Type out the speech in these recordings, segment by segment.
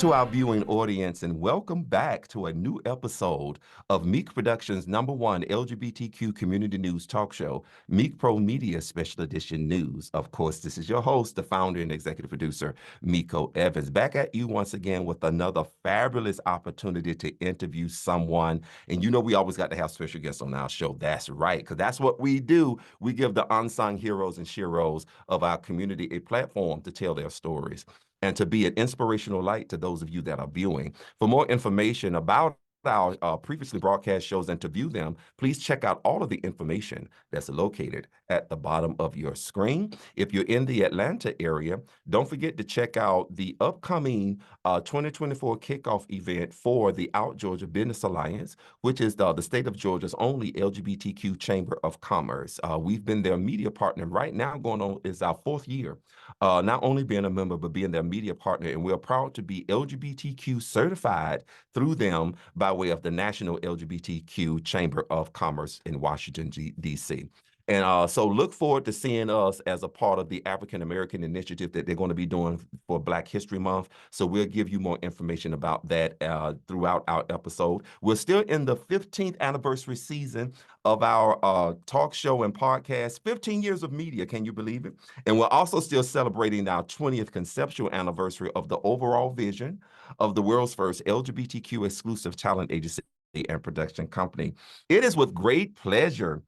to our viewing audience, and welcome back to a new episode of Meak Productions' #1 LGBTQ community news talk show, Meak Pro Media Special Edition News. Of course, this is your host, the founder and executive producer, Miko Evans, back at you once again with another fabulous opportunity to interview someone. And you know, we always got to have special guests on our show. That's right, because that's what we do. We give the unsung heroes and sheroes of our community a platform to tell their stories and to be an inspirational light to those of you that are viewing. For more information about our previously broadcast shows and to view them, please check out all of the information that's located at the bottom of your screen. If you're in the Atlanta area, don't forget to check out the upcoming 2024 kickoff event for the Out Georgia Business Alliance, which is the state of Georgia's only LGBTQ Chamber of Commerce. We've been their media partner right now, going on is our 4th year. Not only being a member, but being their media partner. And we're proud to be LGBTQ certified through them by way of the National LGBTQ Chamber of Commerce in Washington, D.C. And so look forward to seeing us as a part of the African American initiative that they're going to be doing for Black History Month. So we'll give you more information about that throughout our episode. We're still in the 15th anniversary season of our talk show and podcast, 15 years of media, can you believe it? And we're also still celebrating our 20th conceptual anniversary of the overall vision of the world's first LGBTQ exclusive talent agency and production company. It is with great pleasure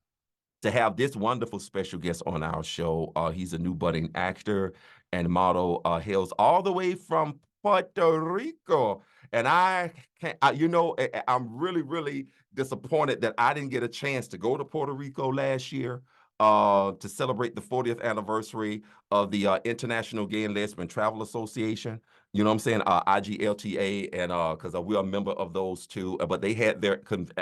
to have this wonderful special guest on our show. He's a new budding actor and model, hails all the way from Puerto Rico. And I can't, I'm really, really disappointed that I didn't get a chance to go to Puerto Rico last year to celebrate the 40th anniversary of the International Gay and Lesbian Travel Association. You know what I'm saying? IGLTA, and because we're a member of those two, but they had their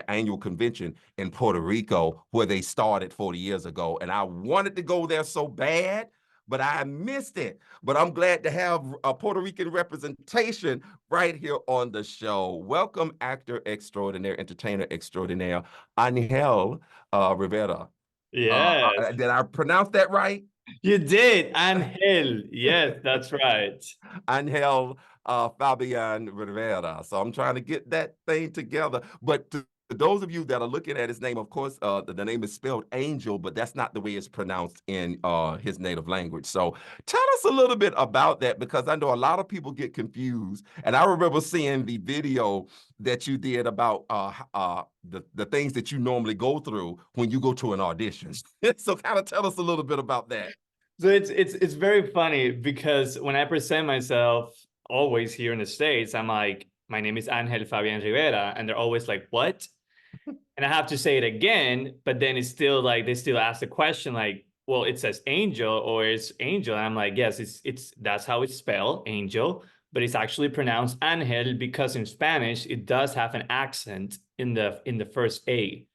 annual convention in Puerto Rico where they started 40 years ago. And I wanted to go there so bad, but I missed it. But I'm glad to have a Puerto Rican representation right here on the show. Welcome, actor extraordinaire, entertainer extraordinaire, Angel Rivera. Yes. Did I pronounce that right? You did. Angel. Yes, that's right. Angel Fabian Rivera. So I'm trying to get that thing together. But to those of you that are looking at his name, of course, the name is spelled Angel, but that's not the way it's pronounced in his native language. So tell us a little bit about that, because I know a lot of people get confused. And I remember seeing the video that you did about the things that you normally go through when you go to an audition. So kind of tell us a little bit about that. So it's very funny because when I present myself always here in the States, I'm like, my name is Angel Fabian Rivera, and they're always like, what? And I have to say it again, but then it's still like they still ask the question like, well, it says angel or it's angel. And I'm like, yes, it's that's how it's spelled, angel, but it's actually pronounced Angel because in Spanish it does have an accent in the first A.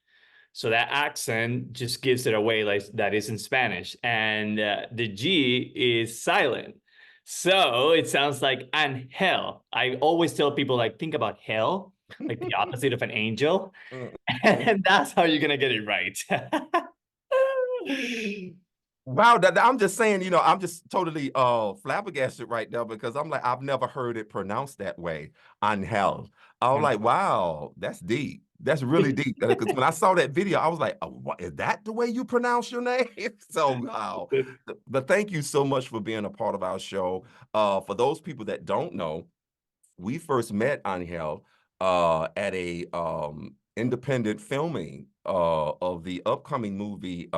So that accent just gives it away like that is in Spanish. And the G is silent. So it sounds like Angel. I always tell people like, think about hell, like the opposite of an angel. And that's how you're going to get it right. Wow, I'm just saying, I'm just totally flabbergasted right now, because I'm like, I've never heard it pronounced that way, Angel. I was like, wow, that's deep. That's really deep. Because when I saw that video, I was like, oh, what, is that the way you pronounce your name? So, wow. But thank you so much for being a part of our show. For those people that don't know, we first met Angel at a independent filming of the upcoming movie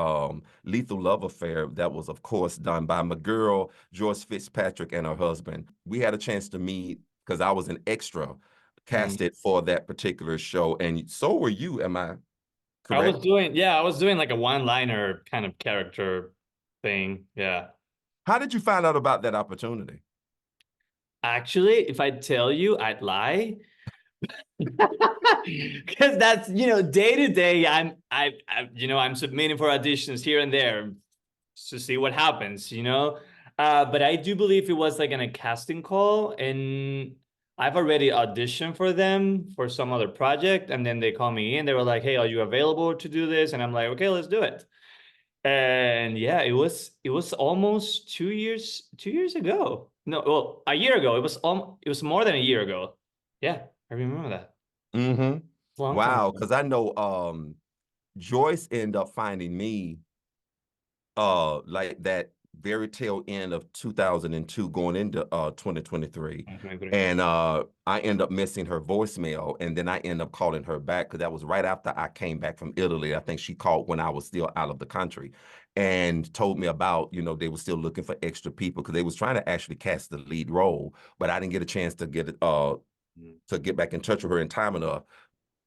Lethal Love Affair that was, of course, done by my girl, Joyce Fitzpatrick, and her husband. We had a chance to meet because I was an extra casted for that particular show, and so were you, am I correct? I was doing like a one-liner kind of character thing, yeah. How did you find out about that opportunity? Actually, if I tell you, I'd lie. Because that's, day to day, I'm submitting for auditions here and there to see what happens, but I do believe it was like in a casting call, and I've already auditioned for them for some other project, and then they call me in. They were like, hey, are you available to do this? And I'm like, okay, let's do it. And yeah, it was almost 2 years ago. No, well, a year ago. It was more than a year ago. Yeah, I remember that. Mm-hmm. It's a long time Wow, ago. because I know Joyce ended up finding me like that very tail end of 2002 going into 2023, 2023. and I end up missing her voicemail, and then I end up calling her back because that was right after I came back from Italy. I think she called when I was still out of the country and told me about, they were still looking for extra people because they was trying to actually cast the lead role, but I didn't get a chance to get back in touch with her in time enough,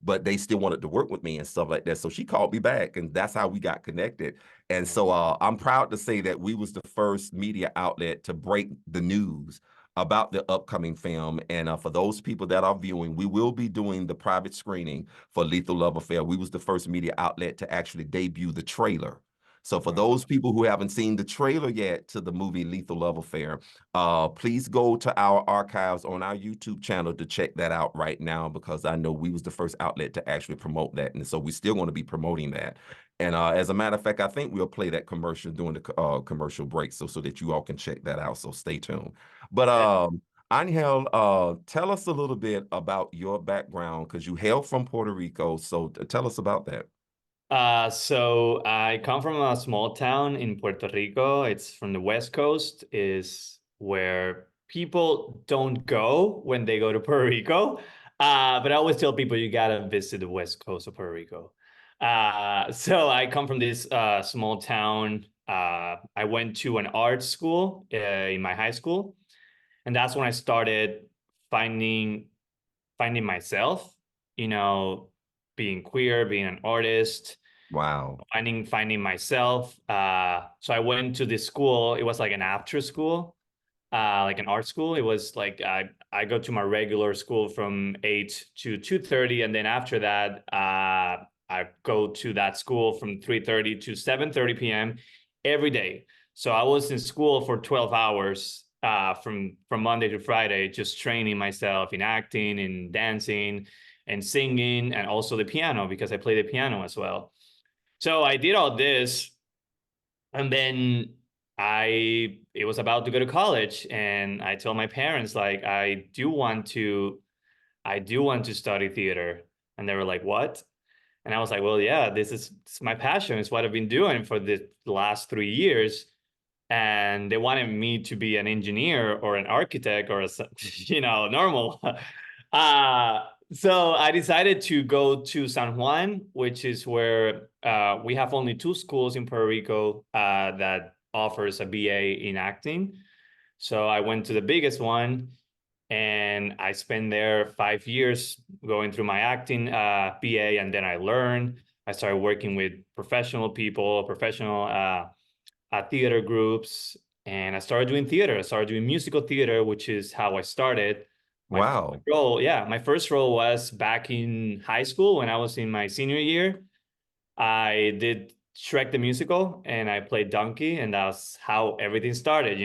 but they still wanted to work with me and stuff like that. So she called me back, and that's how we got connected. And so I'm proud to say that we was the first media outlet to break the news about the upcoming film. And for those people that are viewing, we will be doing the private screening for Lethal Love Affair. We was the first media outlet to actually debut the trailer. So for those people who haven't seen the trailer yet to the movie Lethal Love Affair, please go to our archives on our YouTube channel to check that out right now, because I know we was the first outlet to actually promote that, and so we're still going to be promoting that. And as a matter of fact, I think we'll play that commercial during the commercial break, so that you all can check that out. So stay tuned. But Angel, tell us a little bit about your background because you hail from Puerto Rico. So tell us about that. So I come from a small town in Puerto Rico. It's from the West Coast, is where people don't go when they go to Puerto Rico. But I always tell people you gotta visit the West Coast of Puerto Rico. So I come from this small town. I went to an art school in my high school, and that's when I started finding finding myself. You know, being queer, being an artist, Wow. finding myself. So I went to this school. It was like an after school, like an art school. It was like I go to my regular school from 8 to 2:30, and then after that, I go to that school from 3:30 to 7:30 p.m. every day. So I was in school for 12 hours from Monday to Friday, just training myself in acting, in dancing, and singing, and also the piano because I play the piano as well. So I did all this, and then I it was about to go to college, and I told my parents like I do want to study theater, and they were like, "What?" And I was like, "Well, yeah, this is my passion. It's what I've been doing for the last 3 years." And they wanted me to be an engineer or an architect or a normal. So I decided to go to San Juan, which is where we have only two schools in Puerto Rico that offers a BA in acting. So I went to the biggest one, and I spent there 5 years going through my acting BA, and then I learned. I started working with professional people, professional theater groups, and I started doing theater. I started doing musical theater, which is how I started. My first Wow. role, yeah, my first role was back in high school when I was in my senior year. I did Shrek the Musical, and I played Donkey, and that's how everything started.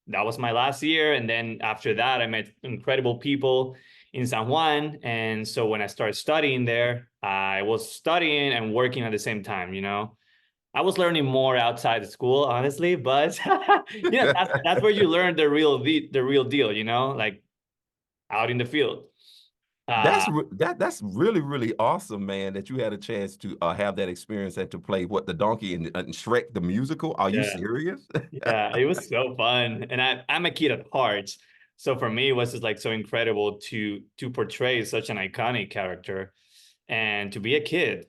That was my last year, and then after that, I met incredible people in San Juan, and so when I started studying there, I was studying and working at the same time. I was learning more outside the school, honestly, but that's where you learn the real deal, like out in the field. Uh, That's really really awesome, man. That you had a chance to have that experience and to play what the donkey and Shrek the musical. Are you yeah, serious? yeah, it was so fun, and I'm a kid at heart, so for me, it was just like so incredible to portray such an iconic character and to be a kid,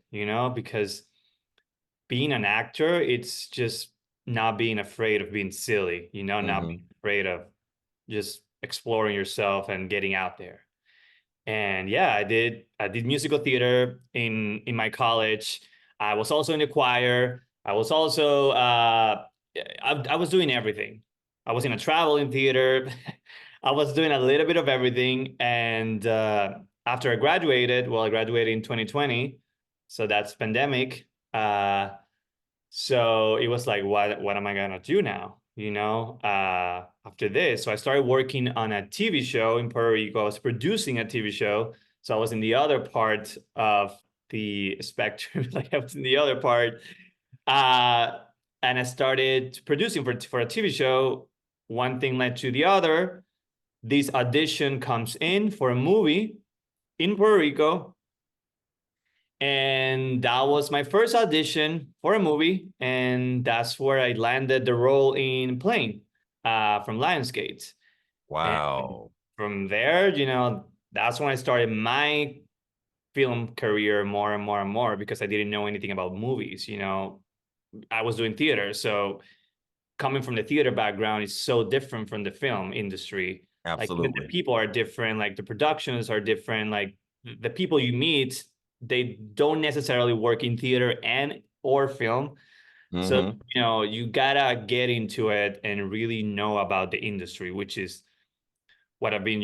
because being an actor, it's just not being afraid of being silly, not Hmm. being afraid of just exploring yourself and getting out there. And yeah, I did musical theater in my college. I was also in the choir. I was also I was doing everything. I was in a traveling theater. I was doing a little bit of everything. And after I graduated, well, I graduated in 2020, so that's pandemic. So it was like, what am I gonna do now? After this. So I started working on a TV show in Puerto Rico. I was producing a TV show. So I was in the other part of the spectrum, like I was in the other part. Uh, and I started producing for a TV show one thing led to the other. This audition comes in for a movie in Puerto Rico. And that was my first audition for a movie. And that's where I landed the role in Plane from Lionsgate. And Wow. from there, that's when I started my film career more and more and more because I didn't know anything about movies. I was doing theater. So coming from the theater background is so different from the film industry. Like even the Absolutely. people are different, like the productions are different, like the people you meet, they don't necessarily work in theater and or film. So, Hmm. you gotta get into it and really know about the industry, which is what I've been,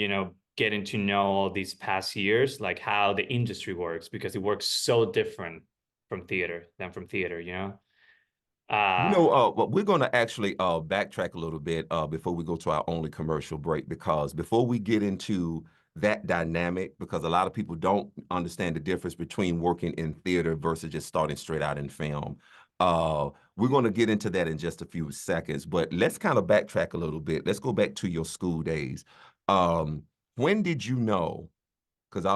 getting to know all these past years, like how the industry works, because it works so different from theater than from theater. Uh, But we're going to actually backtrack a little bit before we go to our only commercial break, because before we get into that dynamic, because a lot of people don't understand the difference between working in theater versus just starting straight out in film. We're going to get into that in just a few seconds, but let's kind of backtrack a little bit. Let's go back to your school days. Um, when did you know? Because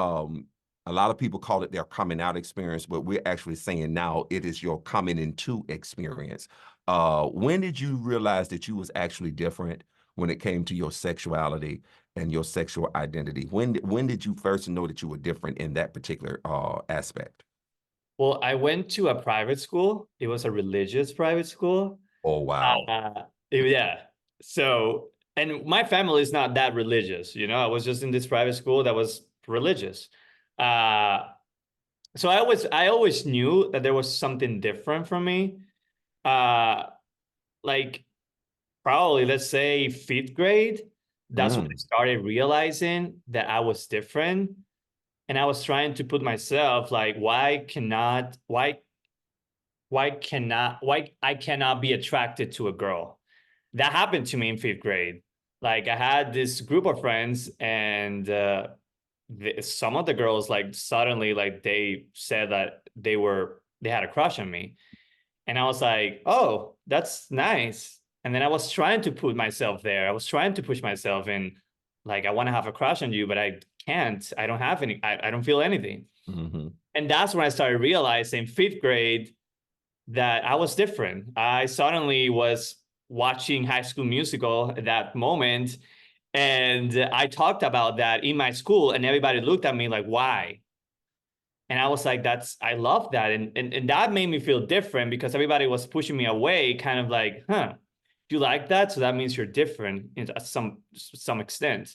a lot of people call it their coming out experience, but we're actually saying now it is your coming into experience. When did you realize that you was actually different when it came to your sexuality and your sexual identity? When did you first know that you were different in that particular aspect? well, I went to a private school. It was a religious private school. Oh wow. Yeah. So, and my family is not that religious. I was just in this private school that was religious. Uh, so I always knew that there was something different from me. Uh, like probably let's say fifth grade. That's when I Mm, started realizing that I was different, and I was trying to put myself like, why I cannot be attracted to a girl. That happened to me in fifth grade. Like I had this group of friends, and some of the girls like suddenly like they said that they had a crush on me, and I was like, oh, that's nice. And then I was trying to put myself there. I was trying to push myself in, like I want to have a crush on you, but I can't. I don't have any. I don't feel anything. hmm. And that's when I started realizing fifth grade that I was different. I suddenly was watching High School Musical at that moment, and I talked about that in my school, and everybody looked at me like, "Why?" And I was like, I love that, and that made me feel different because everybody was pushing me away, kind of like, "Huh, you like that? So that means you're different to some extent."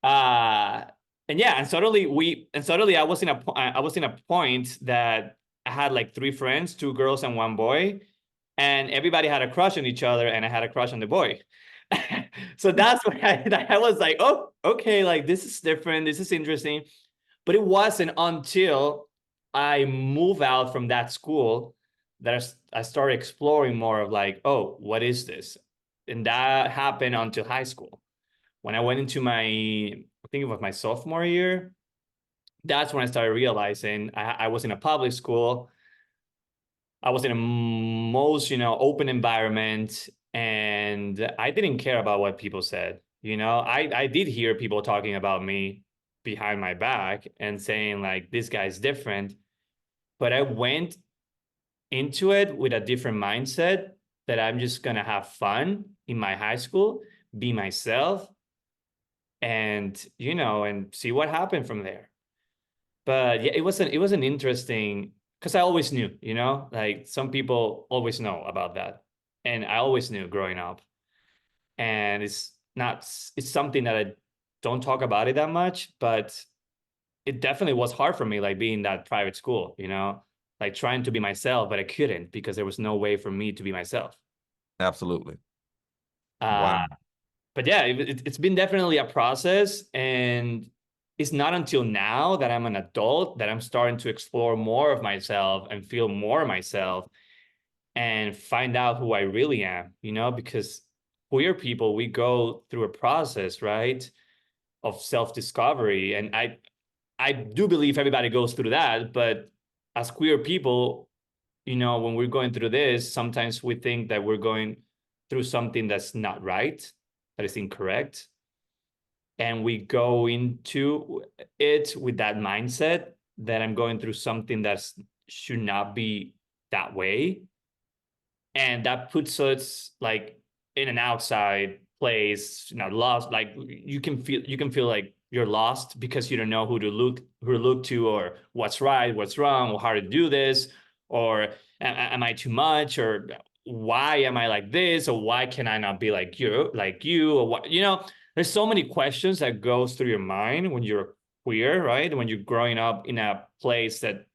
Uh, and yeah, and suddenly I was in a point that I had like three friends, two girls and one boy, and everybody had a crush on each other, and I had a crush on the boy. So that's when I was like, oh, okay, like this is different, this is interesting. But it wasn't until I moved out from that school that I started exploring more of like, oh, what is this? And that happened until high school. When I went into I think it was my sophomore year, that's when I started realizing I was in a public school. I was in a most, open environment, and I didn't care about what people said. I did hear people talking about me behind my back and saying like this guy's different, but I went into it with a different mindset that I'm just gonna have fun in my high school, be myself, and see what happened from there. But yeah, it was an interesting, because I always knew, like some people always know about that, and I always knew growing up, and it's something that I don't talk about it that much, but it definitely was hard for me, like being that private school, like trying to be myself, but I couldn't because there was no way for me to be myself. Absolutely. Uh, Wow. but yeah, it's been definitely a process, and it's not until now that I'm an adult that I'm starting to explore more of myself and feel more myself and find out who I really am, because queer people, we go through a process, right, of self-discovery. And I do believe everybody goes through that, but as queer people, when we're going through this, sometimes we think that we're going through something that's not right, that is incorrect. And we go into it with that mindset that I'm going through something that should not be that way. And that puts us like in an outside place, lost. Like you can feel like you're lost because you don't know who to look to, or what's right, what's wrong, or how to do this, or am I too much, or why am I like this, or why can I not be like you, or what, there's so many questions that goes through your mind when you're queer, right? When you're growing up in a place that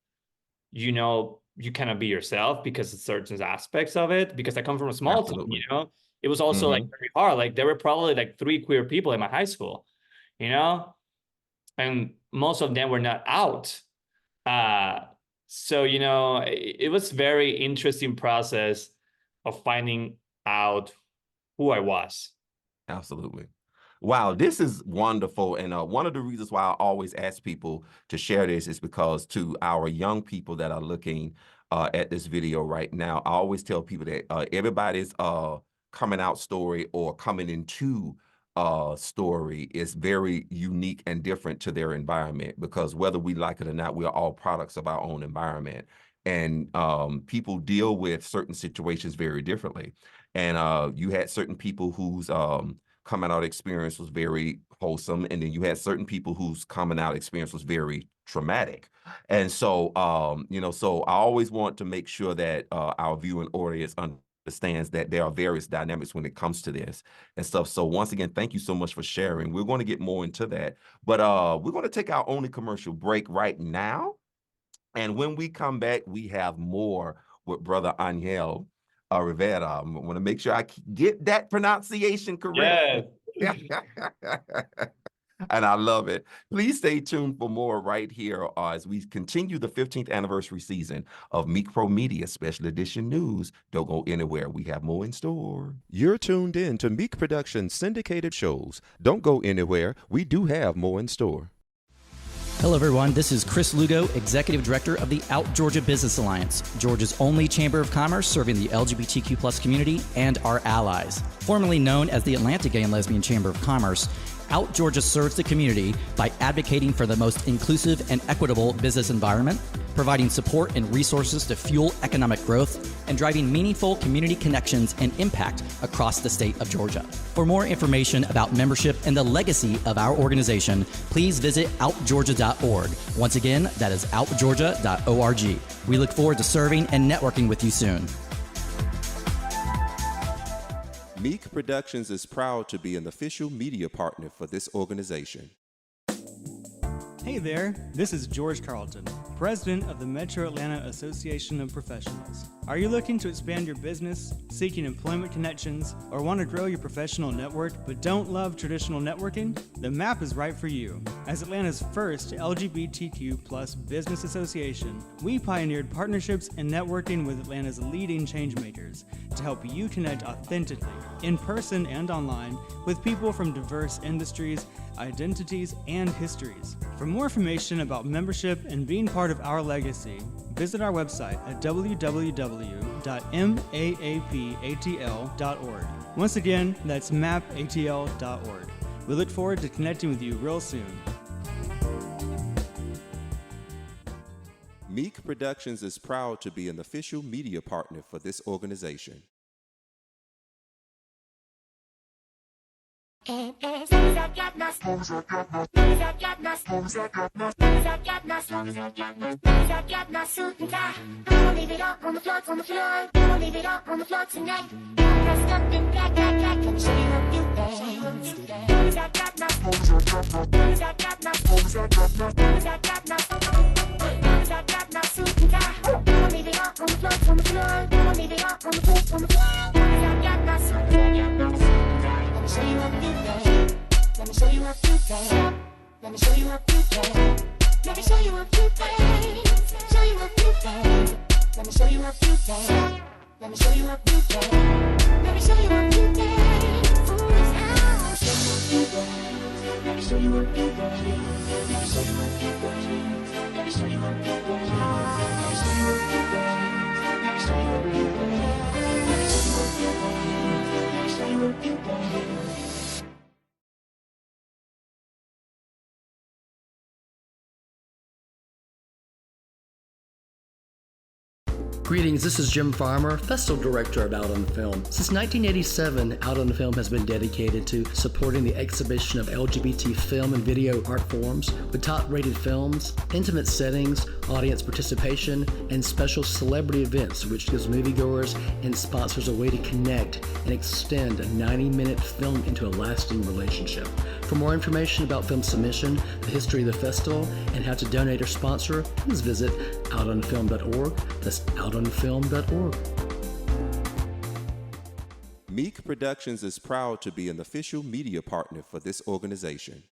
you cannot be yourself because of certain aspects of it. Because I come from a small town, Absolutely. it was also like Mm-hmm. very hard. Like there were probably like 3 queer people in my high school, you know, and most of them were not out. So it was very interesting process of finding out who I was. Absolutely. Wow, this is wonderful. And one of the reasons why I always ask people to share this is because to our young people that are looking at this video right now, I always tell people that everybody's coming out story or coming into story is very unique and different to their environment, because whether we like it or not, we're all products of our own environment. And people deal with certain situations very differently. And you had certain people whose coming out experience was very wholesome, and then you had certain people whose coming out experience was very traumatic. And so, so I always want to make sure that our viewing audience understands that there are various dynamics when it comes to this and stuff. So once again, thank you so much for sharing. We're going to get more into that, but we're going to take our only commercial break right now. And when we come back, we have more with Brother Angel Rivera. I want to make sure I get that pronunciation correct. Yeah. And I love it. Please stay tuned for more right here as we continue the 15th anniversary season of Meek Pro Media Special Edition News. Don't go anywhere. We have more in store. You're tuned in to Meek Productions syndicated shows. Don't go anywhere. We do have more in store. Hello, everyone. This is Chris Lugo, Executive Director of the Out Georgia Business Alliance, Georgia's only chamber of commerce serving the LGBTQ+ community and our allies. Formerly known as the Atlanta Gay and Lesbian Chamber of Commerce, Out Georgia serves the community by advocating for the most inclusive and equitable business environment, providing support and resources to fuel economic growth, and driving meaningful community connections and impact across the state of Georgia. For more information about membership and the legacy of our organization, please visit outgeorgia.org. Once again, that is outgeorgia.org. We look forward to serving and networking with you soon. Meek Productions is proud to be an official media partner for this organization. Hey there, this is George Carlton, President of the Metro Atlanta Association of Professionals. Are you looking to expand your business, seeking employment connections, or want to grow your professional network but don't love traditional networking? The MAP is right for you. As Atlanta's first LGBTQ+ business association, we pioneered partnerships and networking with Atlanta's leading changemakers to help you connect authentically, in person and online, with people from diverse industries, identities, and histories. For more information about membership and being part of our legacy, visit our website at www.maapatl.org. Once again, that's mapatl.org. We look forward to connecting with you real soon. Meek Productions is proud to be an official media partner for this organization. Let me show you a few things. Let me show you a few things. Let me show you a few things. Show you a few things. Let me show you a few things. Let me show you a few things. Let me show you a few things. Let me show you a few things. Let me show you a few things. Let me show you a few things. Let me show you a few things. Let me show you a few things. Let me show you a few things. you a few things. Greetings, this is Jim Farmer, Festival Director of Out on Film. Since 1987, Out on Film has been dedicated to supporting the exhibition of LGBT film and video art forms with top-rated films, intimate settings, audience participation, and special celebrity events, which gives moviegoers and sponsors a way to connect and extend a 90-minute film into a lasting relationship. For more information about film submission, the history of the festival, and how to donate or sponsor, please visit outonfilm.org. That's outonfilm.org. Meak Productions is proud to be an official media partner for this organization.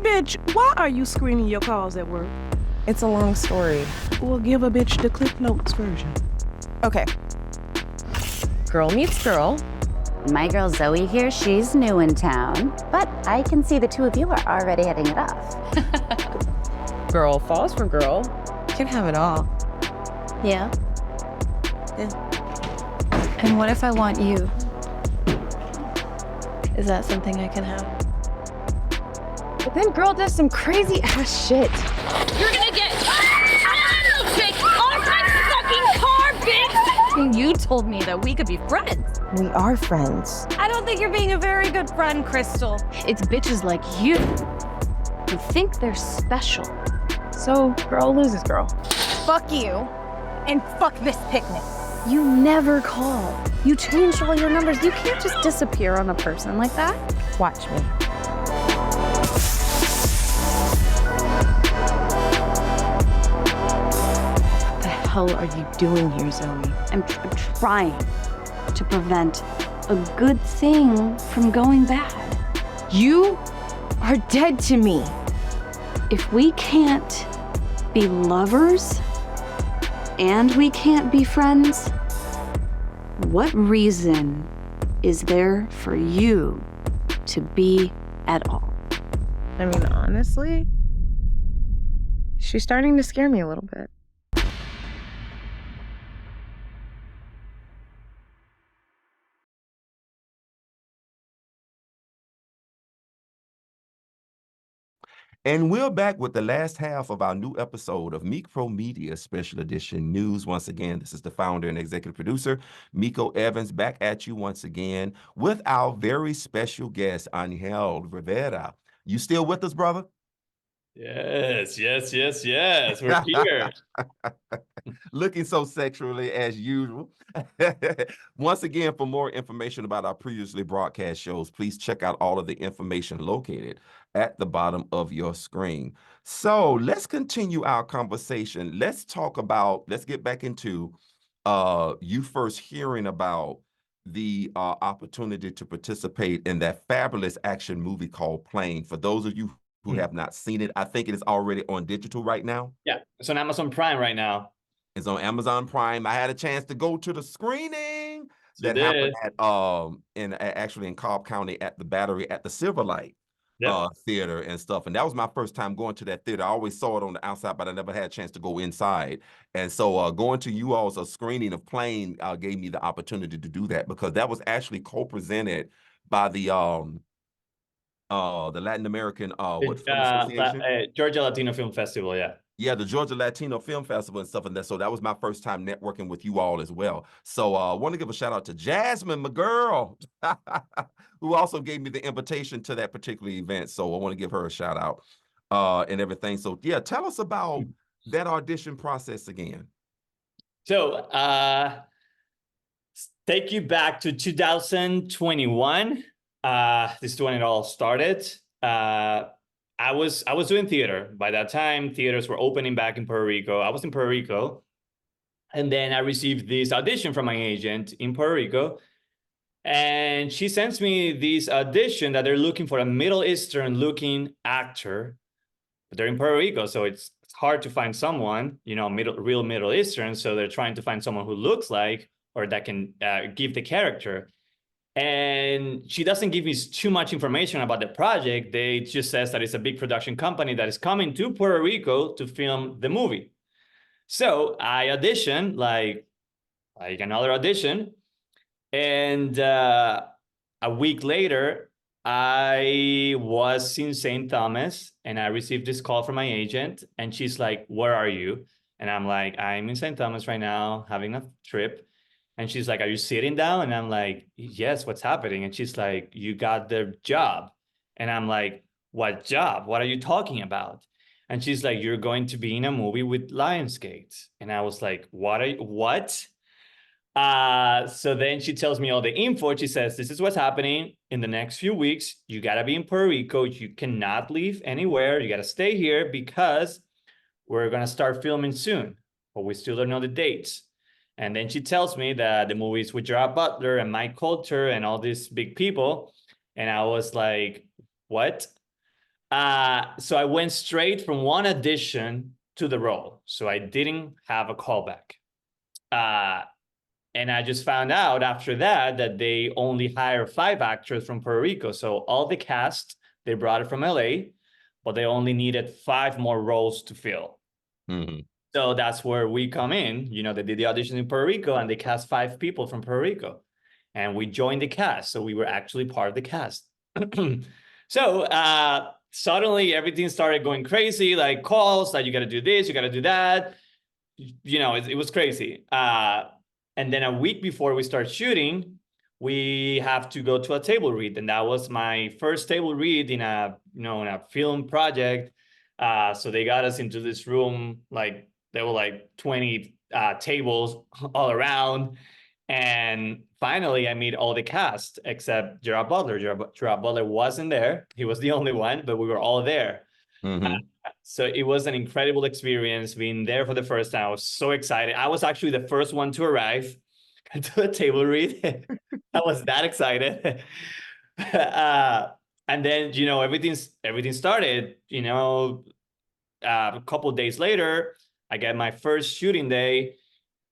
Bitch, why are you screening your calls at work? It's a long story. Well, give a bitch the Cliff Notes version. Okay. Girl meets girl. My girl Zoe here, she's new in town, but I can see the two of you are already hitting it off. Girl falls for girl. Can have it all. Yeah? And what if I want you? Is that something I can have? But then girl does some crazy ass shit. You're gonna get off my fucking car, bitch! You told me that we could be friends. We are friends. I don't think you're being a very good friend, Crystal. It's bitches like you who think they're special. So girl loses girl. Fuck you, and fuck this picnic. You never call. You changed all your numbers. You can't just disappear on a person like that. Watch me. What the hell are you doing here, Zoe? I'm trying to prevent a good thing from going bad. You are dead to me. If we can't be lovers and we can't be friends, what reason is there for you to be at all? I mean, honestly, she's starting to scare me a little bit. And we're back with the last half of our new episode of Meek Pro Media Special Edition News. Once again, this is the founder and executive producer, Miko Evans, back at you once again with our very special guest, Angel Rivera. You still with us, brother? Yes. We're here. Looking so sexually as usual. Once again, for more information about our previously broadcast shows, please check out all of the information located at the bottom of your screen. So let's continue our conversation. Let's get back into you first hearing about the opportunity to participate in that fabulous action movie called Plane. For those of you who have not seen it, I think it is already on digital right now. Yeah, it's on Amazon Prime right now. It's on Amazon Prime. I had a chance to go to the screening You that happened did. actually in Cobb County at the Battery at the Silverlight Yep. Theater and stuff. And that was my first time going to that theater. I always saw it on the outside, but I never had a chance to go inside. And so going to you all's screening of Plane gave me the opportunity to do that, because that was actually co-presented by the Latin American what film association? Georgia Latino Film Festival, yeah. Yeah, the Georgia Latino Film Festival and stuff. And that, so that was my first time networking with you all as well. So I want to give a shout out to Jasmine, my girl, who also gave me the invitation to that particular event. So I want to give her a shout out and everything. So yeah, tell us about that audition process again. So take you back to 2021. This is when it all started. I was doing theater. By that time, theaters were opening back in Puerto Rico. I was in Puerto Rico. And then I received this audition from my agent in Puerto Rico. And she sends me this audition that they're looking for a Middle Eastern looking actor. But they're in Puerto Rico, so it's hard to find someone, real Middle Eastern. So they're trying to find someone who looks like, or that can give the character. And she doesn't give me too much information about the project. They just says that it's a big production company that is coming to Puerto Rico to film the movie. So I auditioned like another audition, and a week later, I was in St. Thomas, and I received this call from my agent, and she's like, "Where are you?" And I'm like, "I'm in St. Thomas right now, having a trip." And she's like, "Are you sitting down?" And I'm like, "Yes, what's happening?" And she's like, "You got the job." And I'm like, "What job? What are you talking about?" And she's like, "You're going to be in a movie with Lionsgate." And I was like, what? So then she tells me all the info. She says, "This is what's happening in the next few weeks. You got to be in Puerto Rico. You cannot leave anywhere. You got to stay here because we're going to start filming soon, but we still don't know the dates." And then she tells me that the movie is with Gerard Butler and Mike Coulter and all these big people. And I was like, what? So I went straight from one audition to the role. So I didn't have a callback. And I just found out after that they only hire 5 actors from Puerto Rico. So all the cast, they brought it from LA, but they only needed 5 more roles to fill. Mm-hmm. So that's where we come in. You know, they did the audition in Puerto Rico and they cast 5 people from Puerto Rico. And we joined the cast. So we were actually part of the cast. So suddenly everything started going crazy, like calls that you got to do this, you got to do that. You know, it was crazy. And then a week before we start shooting, we have to go to a table read. And that was my first table read in a film project. So they got us into this room, like there were like 20 tables all around. And finally, I meet all the cast except Gerard Butler. Gerard Butler wasn't there. He was the only one, but we were all there. Mm-hmm. So it was an incredible experience being there for the first time. I was so excited. I was actually the first one to arrive to the table read. I was that excited. And then, you know, everything started, you know, a couple of days later, I get my first shooting day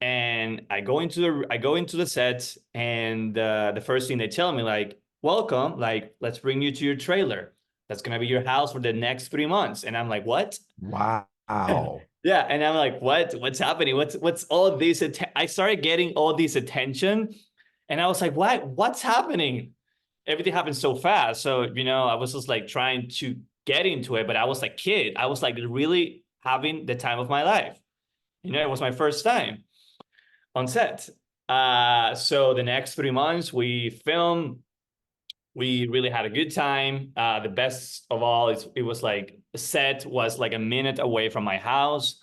and I go into the set and the first thing they tell me, like, "Welcome, like, let's bring you to your trailer. That's going to be your house for the next 3 months." And I'm like, "What?" Wow. Yeah. And I'm like, what's happening? What's all this? I started getting all this attention and I was like, what's happening? Everything happened so fast. So, you know, I was just like trying to get into it, but I was a kid. I was like really having the time of my life. You know, it was my first time on set. So the next 3 months we filmed. We really had a good time. The best of all is it was like the set was like a minute away from my house.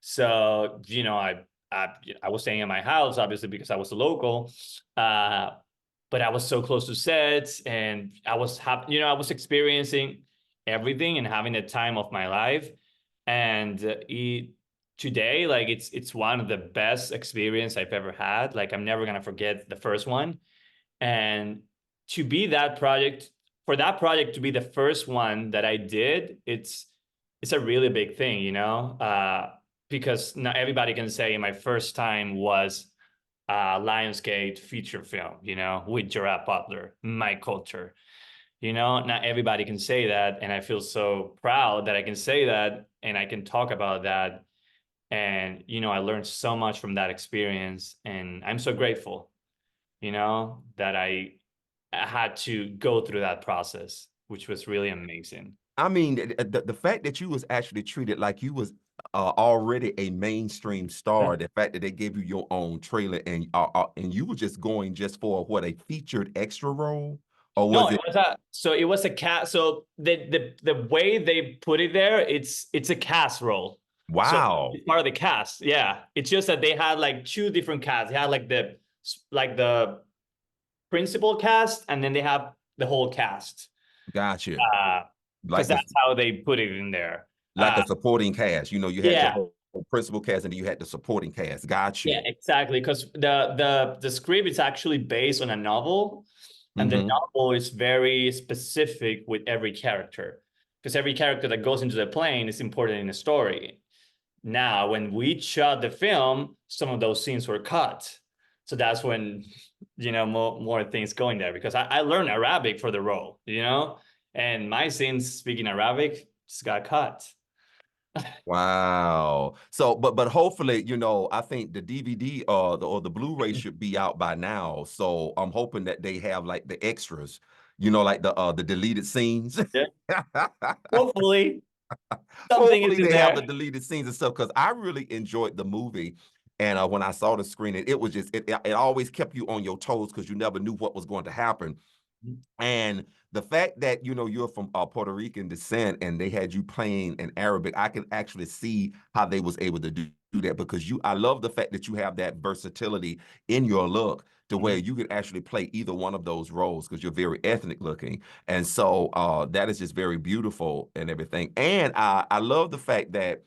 So, you know, I was staying at my house, obviously, because I was a local. But I was so close to sets and I was I was experiencing everything and having the time of my life. And today, like it's one of the best experience I've ever had. Like I'm never gonna forget the first one. And to be for that project to be the first one that I did, it's a really big thing, you know, because not everybody can say my first time was Lionsgate feature film, you know, with Gerard Butler, Mike Coulter. You know, not everybody can say that. And I feel so proud that I can say that and I can talk about that. And, you know, I learned so much from that experience. And I'm so grateful, you know, that I had to go through that process, which was really amazing. I mean, the fact that you was actually treated like you was already a mainstream star, the fact that they gave you your own trailer and you were just going just for what, a featured extra role, or was it? It was a cast. So the way they put it there, it's a cast role. Wow. So it's part of the cast. Yeah, it's just that they had like 2 different casts. They had like the principal cast, and then they have the whole cast. Gotcha. Because that's how they put it in there. Like a supporting cast. You know, you had Yeah. your whole principal cast and then you had the supporting cast. Gotcha. Yeah, exactly. Because the script is actually based on a novel, and the novel is very specific with every character. Because every character that goes into the plane is important in the story. Now, when we shot the film, some of those scenes were cut. So that's when more things going there, because I learned Arabic for the role, and my scenes speaking Arabic just got cut. Wow. So, but hopefully, I think the DVD or the Blu-ray should be out by now. So I'm hoping that they have like the extras, like the deleted scenes. Yeah. Hopefully something is Hopefully in they have the there. deleted scenes and stuff, because I really enjoyed the movie. And when I saw the screening, it was just it always kept you on your toes because you never knew what was going to happen. And the fact that you're from Puerto Rican descent and they had you playing in Arabic, I can actually see how they was able to do that, because I love the fact that you have that versatility in your look to where you can actually play either one of those roles, because you're very ethnic looking. And so that is just very beautiful and everything. And I love the fact that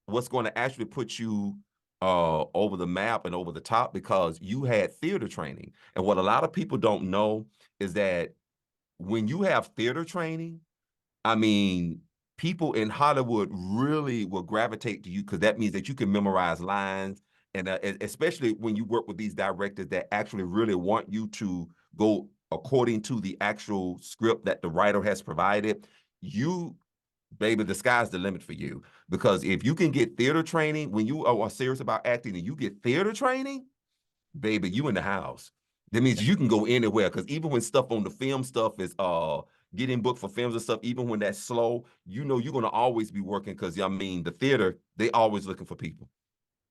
what's going to actually put you over the map and over the top, because you had theater training. And what a lot of people don't know is that when you have theater training, I mean, people in Hollywood really will gravitate to you, because that means that you can memorize lines. And especially when you work with these directors that actually really want you to go according to the actual script that the writer has provided, baby, the sky's the limit for you. Because if you can get theater training, when you are serious about acting and you get theater training, baby, you in the house. That means you can go anywhere, because even when stuff on the film stuff is getting booked for films and stuff, even when that's slow, you're going to always be working, because I mean, the theater, they always looking for people.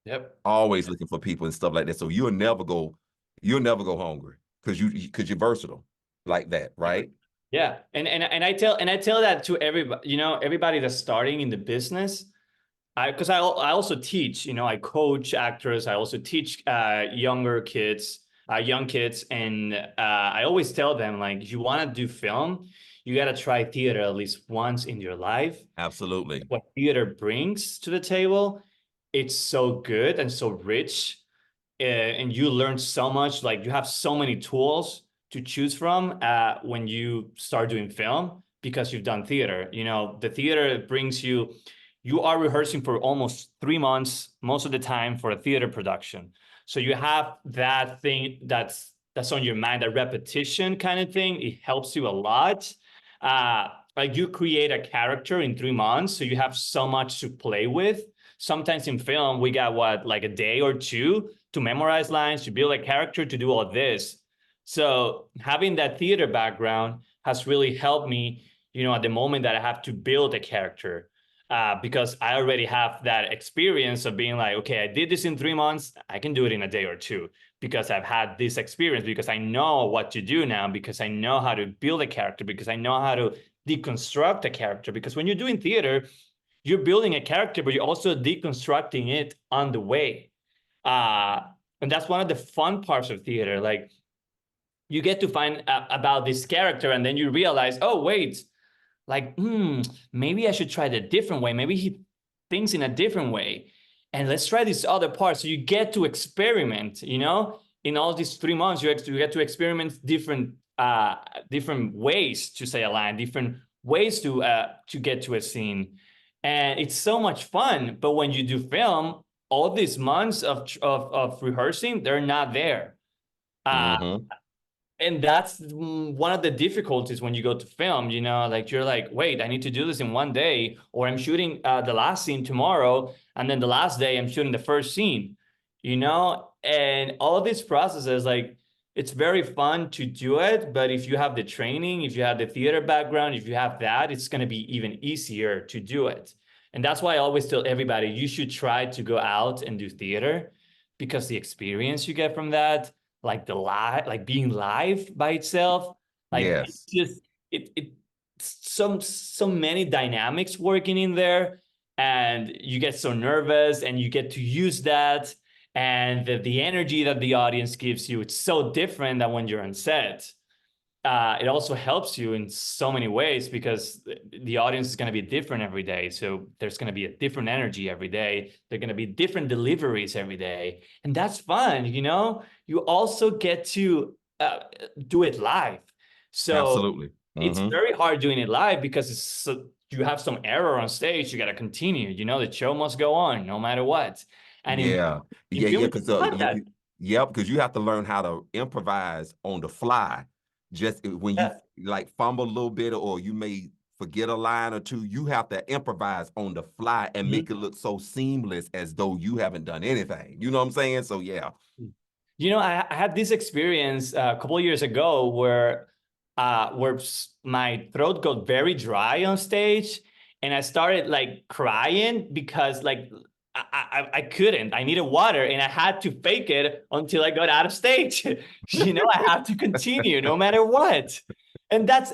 Yep. Always looking for people and stuff like that. So you'll never go hungry, because you're versatile like that, right? Yeah. And I tell that to everybody, everybody that's starting in the business. Because I also teach, I coach actors. I also teach young kids, and I always tell them, like, if you want to do film, you got to try theater at least once in your life. Absolutely. What theater brings to the table, it's so good and so rich, and you learn so much. Like, you have so many tools to choose from when you start doing film, because you've done theater. The theater brings you are rehearsing for almost 3 months, most of the time, for a theater production. So you have that thing that's on your mind, that repetition kind of thing. It helps you a lot. Like, you create a character in 3 months, so you have so much to play with. Sometimes in film, we got like a day or two to memorize lines, to build a character, to do all this. So having that theater background has really helped me, at the moment that I have to build a character. Because I already have that experience of being like, okay, I did this in 3 months, I can do it in a day or two, because I've had this experience, because I know what to do now, because I know how to build a character, because I know how to deconstruct a character. Because when you're doing theater, you're building a character, but you're also deconstructing it on the way. And that's one of the fun parts of theater. Like, you get to find about this character, and then you realize, oh, wait, like, maybe I should try it a different way. Maybe he thinks in a different way. And let's try this other part. So you get to experiment, in all these 3 months, you get to experiment different ways to say a line, different ways to get to a scene. And it's so much fun. But when you do film, all these months of rehearsing, they're not there. And that's one of the difficulties when you go to film, like, you're like, wait, I need to do this in 1 day, or I'm shooting the last scene tomorrow, and then the last day I'm shooting the first scene, and all of these processes, like, it's very fun to do it. But if you have the training, if you have the theater background, if you have that, it's going to be even easier to do it. And that's why I always tell everybody, you should try to go out and do theater, because the experience you get from that, like being live by itself, like, yes, it's just so many dynamics working in there, and you get so nervous, and you get to use that, and the energy that the audience gives you, it's so different than when you're on set. It also helps you in so many ways, because the audience is going to be different every day. So there's going to be a different energy every day. There are going to be different deliveries every day. And that's fun, You also get to do it live. So absolutely. It's very hard doing it live, because you have some error on stage. You got to continue. The show must go on no matter what. And Yeah, in film, because it's not that. Yep, because you have to learn how to improvise on the fly. Just when you Yeah. like fumble a little bit or you may forget a line or two, you have to improvise on the fly and Mhm. make it look so seamless as though you haven't done anything. You know what I'm saying? So yeah. You know, I had this experience a couple of years ago where my throat got very dry on stage, and I started like crying because like I couldn't. I needed water, and I had to fake it until I got out of stage. You know, I have to continue no matter what. And that's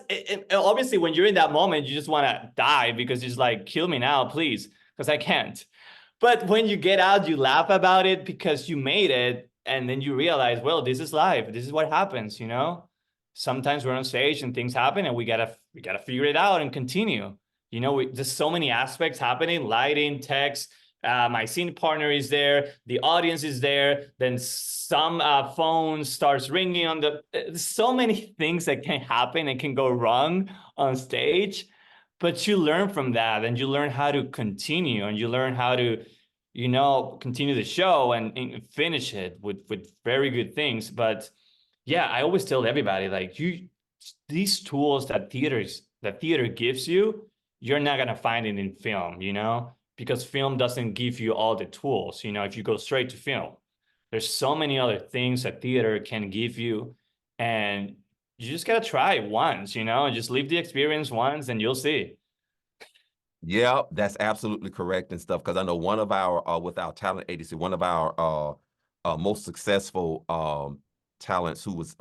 obviously when you're in that moment, you just want to die because it's like, kill me now, please, because I can't. But when you get out, you laugh about it because you made it. And then you realize, well, this is life. This is what happens, you know? Sometimes we're on stage and things happen and we gotta figure it out and continue. You know, there's so many aspects happening, lighting, text, my scene partner is there, the audience is there, then some phone starts ringing on the, there's so many things that can happen and can go wrong on stage, but you learn from that and you learn how to continue and you learn how to, you know, continue the show and finish it with very good things. But yeah, I always tell everybody like these tools that theater gives you, you're not gonna find it in film, you know, because film doesn't give you all the tools. You know, if you go straight to film, there's so many other things that theater can give you, and you just gotta try it once, you know, and just live the experience once, and you'll see. Yeah, that's absolutely correct and stuff. Because I know one of our with our talent agency, one of our most successful talents who was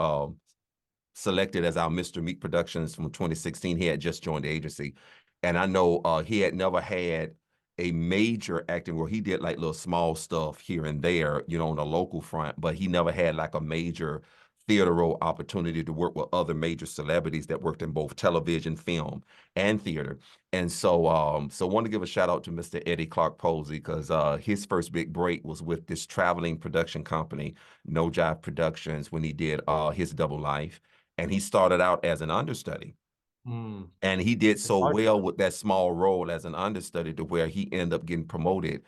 selected as our Mr. Meat Productions from 2016. He had just joined the agency, and I know he had never had a major acting role. He did like little small stuff here and there, you know, on the local front, but he never had like a major theater role opportunity to work with other major celebrities that worked in both television, film, and theater. And so, so I want to give a shout out to Mr. Eddie Clark Posey because his first big break was with this traveling production company, No Jive Productions, when he did his Double Life, and he started out as an understudy. And he did It's so hard. well with that small role as an understudy to where he ended up getting promoted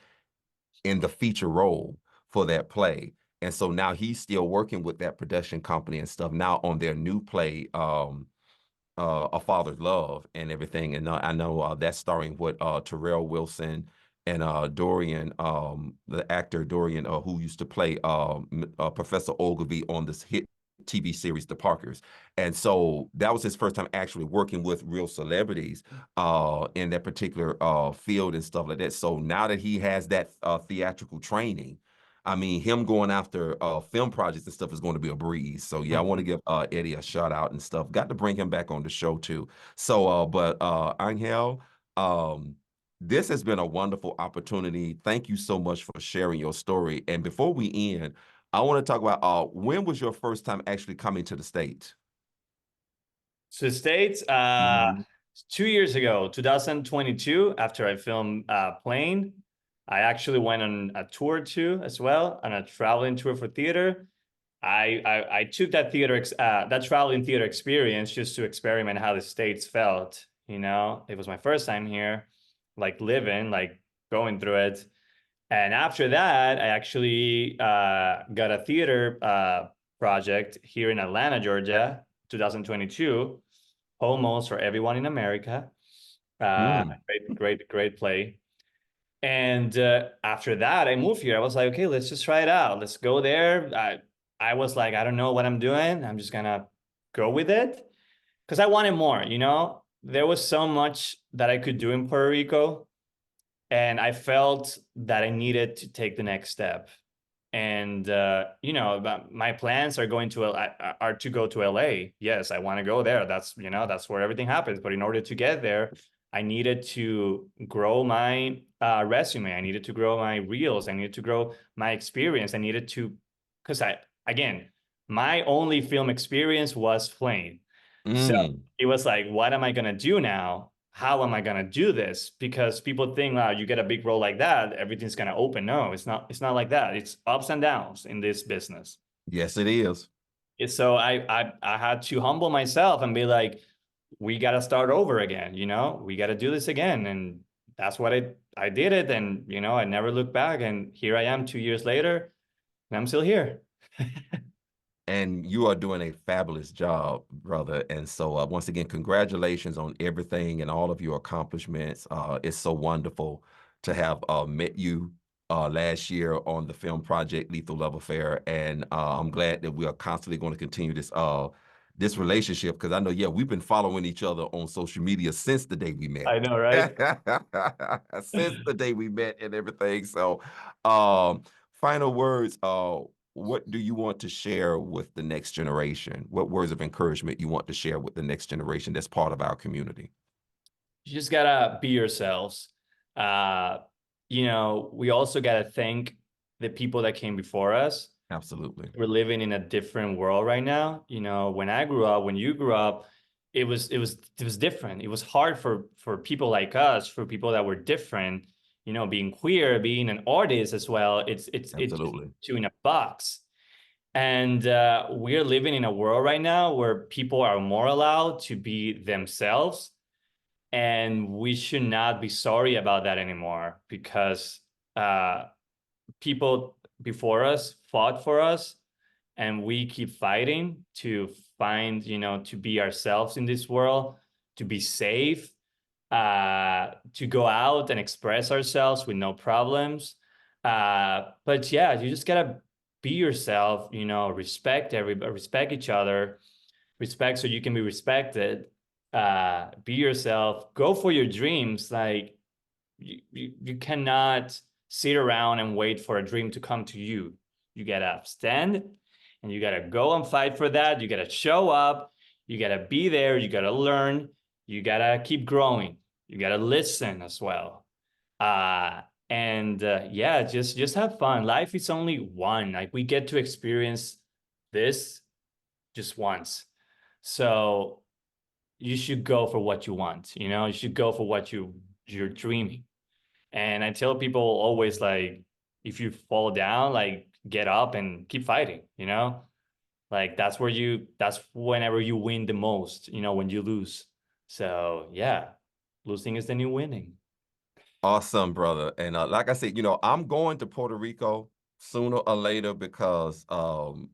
in the feature role for that play. And so now he's still working with that production company and stuff now on their new play, A Father's Love and everything. And I know that's starring with Terrell Wilson and Dorian, the actor Dorian, who used to play Professor Ogilvy on this hit TV series, The Parkers. And so that was his first time actually working with real celebrities in that particular field and stuff like that. So now that he has that theatrical training, I mean, him going after film projects and stuff is going to be a breeze. So yeah, I want to give Eddie a shout out and stuff. Got to bring him back on the show too. So, but Angel, this has been a wonderful opportunity. Thank you so much for sharing your story. And before we end, I want to talk about when was your first time actually coming to the States? So the States, Mhm. 2 years ago, 2022, after I filmed Plane, I actually went on a tour too as well, on a traveling tour for theater. I took that that traveling theater experience just to experiment how the States felt. You know, it was my first time here, like living, like going through it. And after that, I actually got a theater project here in Atlanta, Georgia, 2022, Almost for Everyone in America. Mm. Great play. And after that, I moved here. I was like, okay, let's just try it out. Let's go there. I was like, I don't know what I'm doing. I'm just gonna go with it because I wanted more. You know, there was so much that I could do in Puerto Rico, and I felt that I needed to take the next step. And you know, my plans are are to go to LA. Yes, I want to go there. That's, you know, that's where everything happens. But in order to get there, I needed to grow my resume. I needed to grow my reels. I needed to grow my experience. I needed to, because again, my only film experience was Plane. So Mm. it was like, what am I gonna do now? How am I gonna do this? Because people think, wow, you get a big role like that, everything's gonna open. No, it's not. It's not like that. It's ups and downs in this business. Yes, it is. So I had to humble myself and be like, we gotta start over again. You know, we gotta do this again, and that's what I did it, and you know, I never looked back, and here I am 2 years later, and I'm still here. And you are doing a fabulous job, brother. And so, once again, congratulations on everything and all of your accomplishments. It's so wonderful to have met you last year on the film project Lethal Love Affair, and I'm glad that we are constantly going to continue this relationship, because I know, yeah, we've been following each other on social media since the day we met. I know, right? Since the day we met and everything. So, final words. What do you want to share with the next generation? What words of encouragement you want to share with the next generation that's part of our community? You just gotta be yourselves. Uh, we also gotta thank the people that came before us. Absolutely. We're living in a different world right now. When I grew up, when you grew up, it was different. It was hard for people like us, for people that were different, being queer, being an artist as well. It's Absolutely. you in a box. And we're living in a world right now where people are more allowed to be themselves. And we should not be sorry about that anymore, because people before us fought for us, and we keep fighting to find, to be ourselves in this world, to be safe, to go out and express ourselves with no problems. But yeah, you just gotta be yourself, respect everybody, respect each other, respect so you can be respected. Be yourself, go for your dreams. Like you cannot sit around and wait for a dream to come to you. You gotta stand and you gotta go and fight for that. You gotta show up, you gotta be there, you gotta learn, you gotta keep growing, you gotta listen as well. And yeah, just have fun. Life is only one. Like, we get to experience this just once. So you should go for what you want, you should go for what you're dreaming. And I tell people always, like, if you fall down, like, get up and keep fighting, like that's whenever you win the most, when you lose. So yeah, losing is the new winning. Awesome, brother. And like I said, I'm going to Puerto Rico sooner or later, because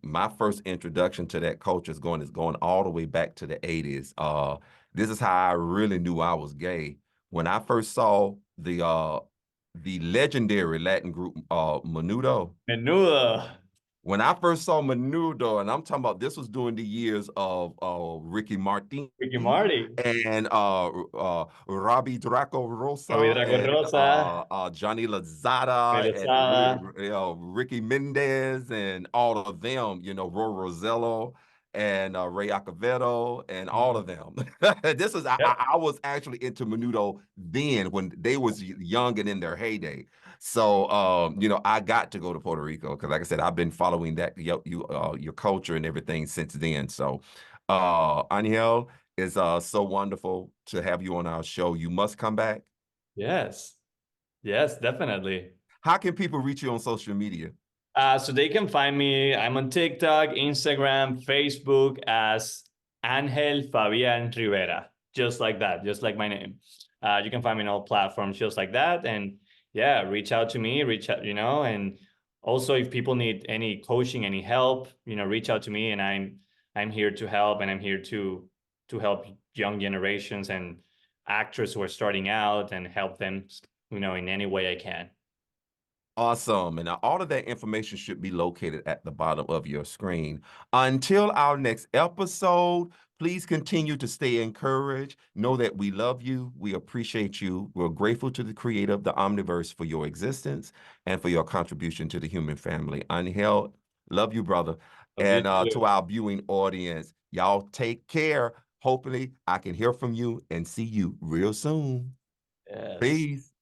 my first introduction to that culture is going all the way back to the 80s. This is how I really knew I was gay. When I first saw the legendary Latin group Menudo. Menudo. When I first saw Menudo, and I'm talking about, this was during the years of Ricky Martin. Ricky Martin. And Robbie Draco Rosa. Robbie Draco And Rosa. Johnny Lozada. And Ricky Mendez, and all of them, Ro Rosello, and Ray Acevedo, and all of them. This was, I was actually into Menudo then, when they was young and in their heyday. So, I got to go to Puerto Rico, because, like I said, I've been following your culture and everything since then. So, Angel, it's so wonderful to have you on our show. You must come back. Yes, definitely. How can people reach you on social media? So they can find me. I'm on TikTok, Instagram, Facebook as Angel Fabian Rivera, just like that, just like my name. You can find me on all platforms just like that. And yeah, reach out to me, and also if people need any coaching, any help, reach out to me, and I'm here to help, and I'm here to help young generations and actors who are starting out, and help them, in any way I can. Awesome. And all of that information should be located at the bottom of your screen. Until our next episode, please continue to stay encouraged. Know that we love you. We appreciate you. We're grateful to the creator of the Omniverse for your existence and for your contribution to the human family. Angel, love you, brother. And to our viewing audience, y'all take care. Hopefully, I can hear from you and see you real soon. Yes. Peace.